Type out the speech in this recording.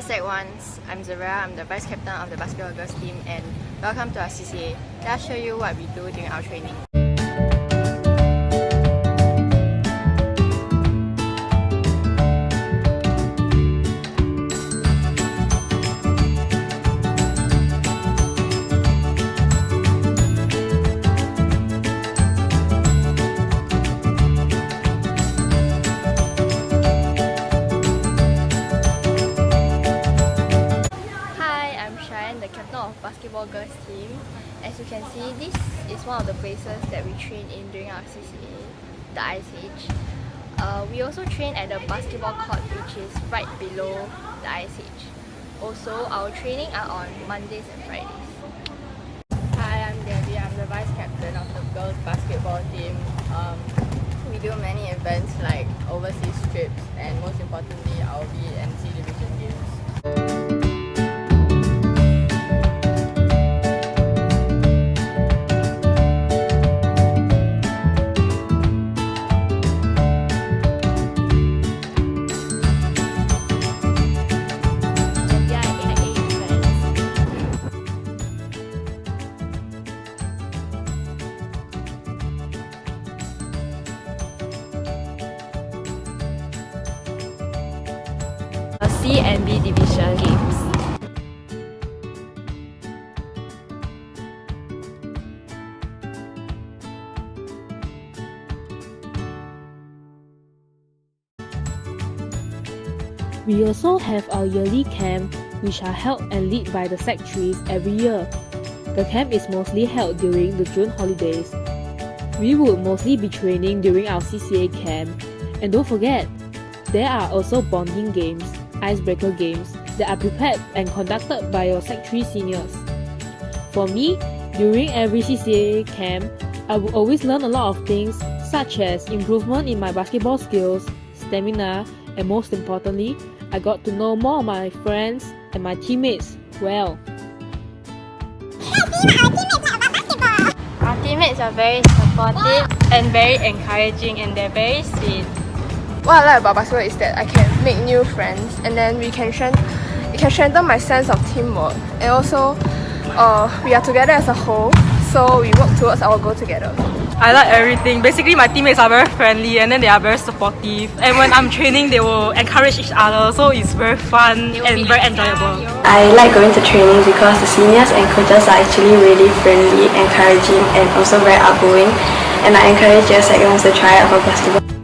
Sec 1s, I'm Xaviera, I'm the Vice Captain of the Basketball Girls team, and welcome to our CCA. Let's show you what we do during our training. The captain of basketball girls team. As you can see, this is one of the places that we train in during our CCA, the ISH. We also train at the basketball court, which is right below the ISH. Also, our training are on Mondays and Fridays. Hi, I'm Gabby. I'm the vice captain of the girls basketball team. We do many events like overseas trips, and most importantly, our B&C division games. C and B division games. We also have our yearly camp, which are held and led by the Sec 3s every year. The camp is mostly held during the June holidays. We would mostly be training during our CCA camp. And don't forget, there are also bonding games, icebreaker games that are prepared and conducted by your Sec 3 seniors. For me, during every CCA camp, I would always learn a lot of things such as improvement in my basketball skills, stamina, and most importantly, I got to know more of my friends and my teammates well. Our teammates are very supportive and very encouraging, and they're very sweet. What I like about basketball is that I can make new friends, and then it can strengthen my sense of teamwork, and also we are together as a whole, so we work towards our goal together. I like everything. Basically, my teammates are very friendly and then they are very supportive. And when I'm training, they will encourage each other, so it's very fun and very enjoyable. I like going to training because the seniors and coaches are actually really friendly, encouraging, and also very outgoing. And I encourage your second ones to try out for basketball.